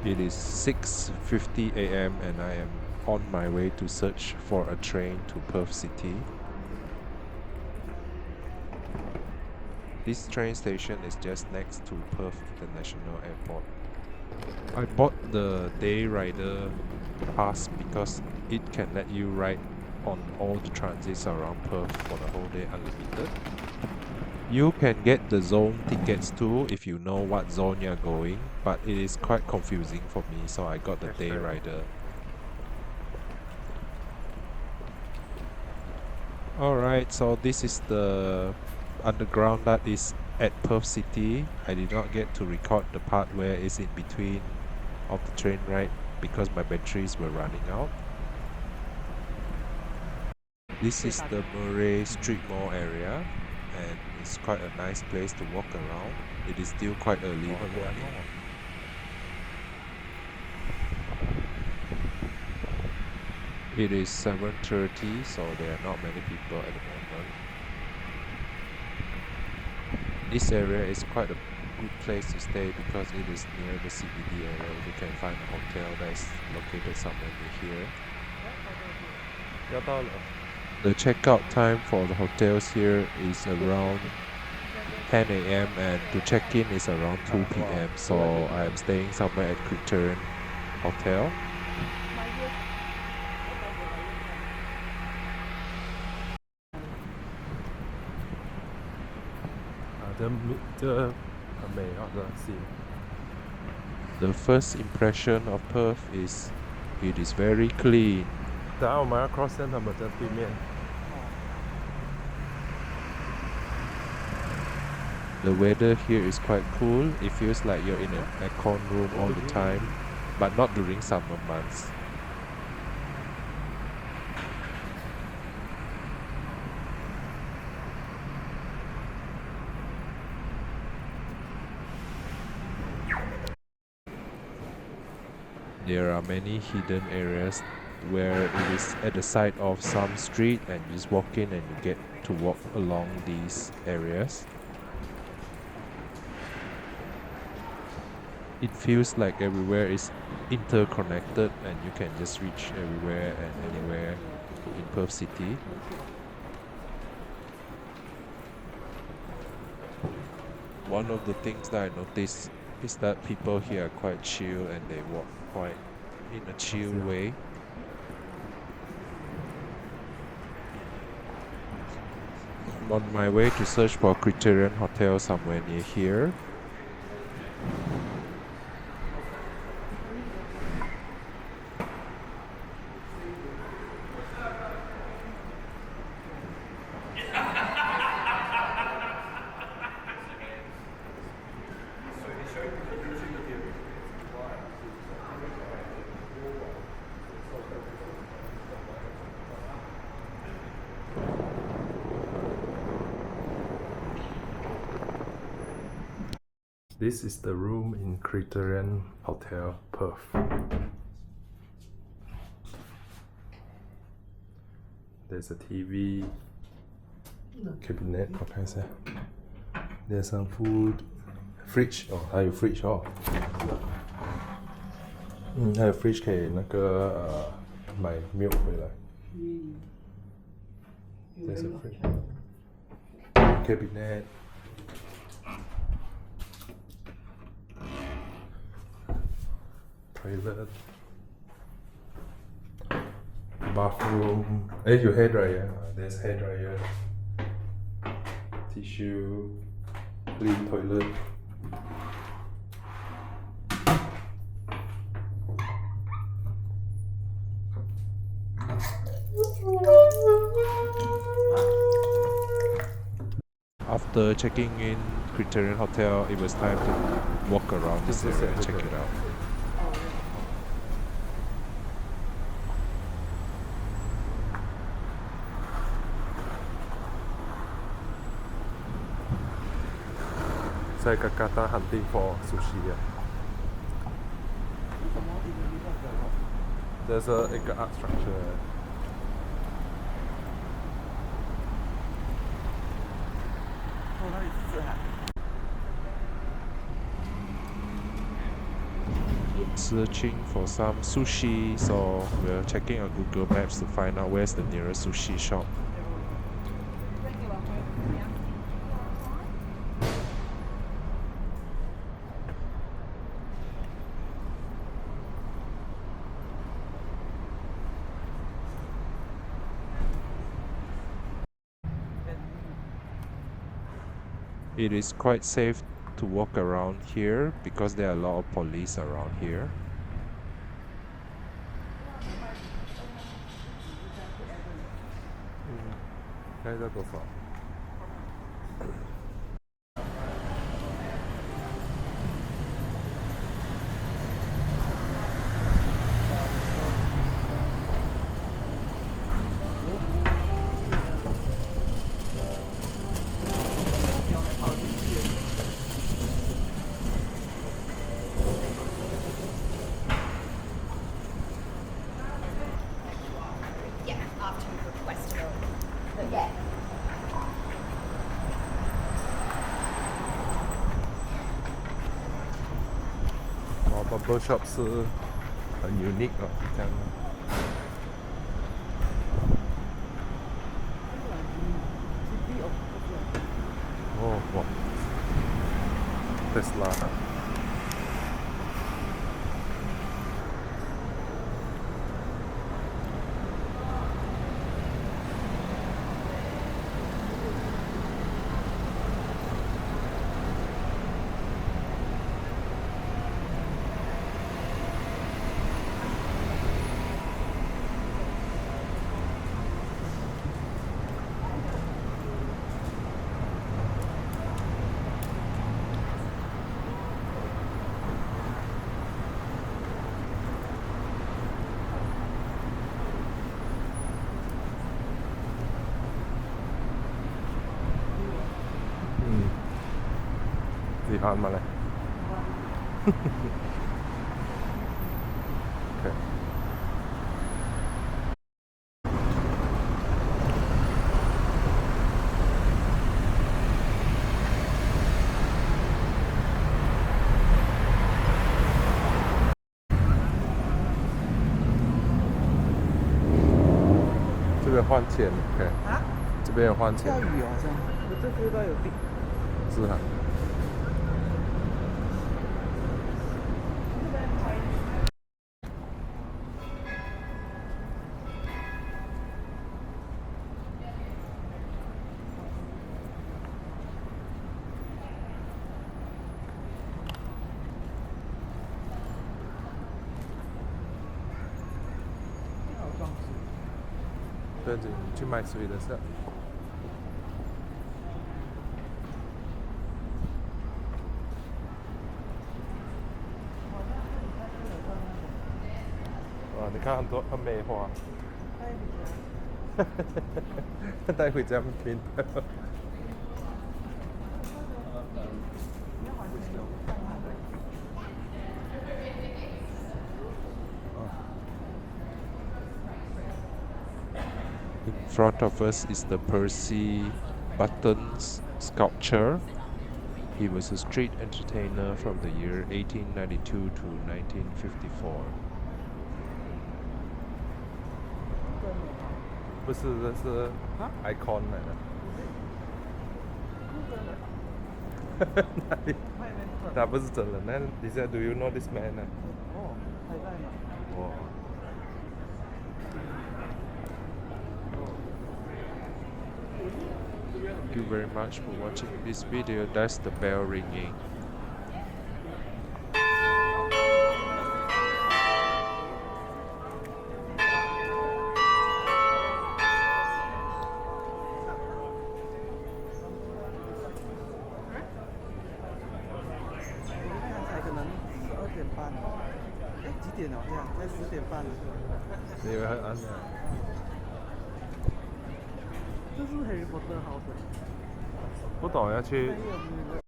It is 6:50 a.m. and I am on my way to search for a train to Perth City. This train station is just next to Perth International Airport. I bought the day rider pass because it can let you ride on all the transits around Perth for the whole day unlimited. You can get the zone tickets too if you know what zone you're going, but it is quite confusing for me, so I got the day rider. Alright, so this is the underground that is at Perth City. I did not get to record the part where it's in between of the train ride because my batteries were running out. This is the Murray Street Mall area and it's quite a nice place to walk around. It is still quite early in the morning. It is 7:30, so there are not many people at the moment. This area is quite a good place to stay because it is near the CBD area. If you can find a hotel that is located somewhere near here. The checkout time for the hotels here is around 10 a.m. and to check in is around 2 p.m. So I am staying somewhere at Criterion Hotel. The first impression of Perth is it is very clean. 等下我们要 cross 他们的对面。The weather here is quite cool. It feels like you're in an aircon room all the time, but not during summer months. There are many hidden areas where it is at the side of some street and you just walk in and you get to walk along these areas. It feels like everywhere is interconnected and you can just reach everywhere and anywhere in Perth City. One of the things that I noticed is that people here are quite chill and they walk quite in a chill way. I'm on my way to search for Criterion Hotel somewhere near here. This is the room in Criterion Hotel, Perth. There's a TV, cabinet, there's some food, fridge. Oh, 还有 fridge 哦。还有 fridge 可以买 milk 回来。There's a fridge. Cabinet. Toilet, bathroom. Your hair dryer. There's hair dryer. Tissue, clean toilet. After checking in Criterion Hotel, it was time to walk around this area and check it out. It's like a kata hunting for sushi. There's a art structure. searching for some sushi, so we're checking on Google Maps to find out where's the nearest sushi shop. It is quite safe to walk around here because there are a lot of police around here. Yeah, after you've requested it. But yeah. 哦，barber shop 是很 unique 哦，这样。哦，哇，Tesla。สีพานมาเลย โอเค这边换钱 ，OK，啊？这边有换钱钓，鱼好像，我这知道有订。是啊。好装饰。对对，你去买水的是。哇，你看很多很美花，带回家冰的。In front of us is the Percy Buttons sculpture. He was a street entertainer from the year 1892 to 1954. 不是，这是 icon 来的。哪里？他不是真人，那你现在 Do you know this man 呢？哦，还在吗？哇。Thank you very much for watching this video. That's the bell ringing. $12:30，哎，几点了？这样才10:半了。你以为很暗啊？这是 Harry Potter house。不懂要去还有没有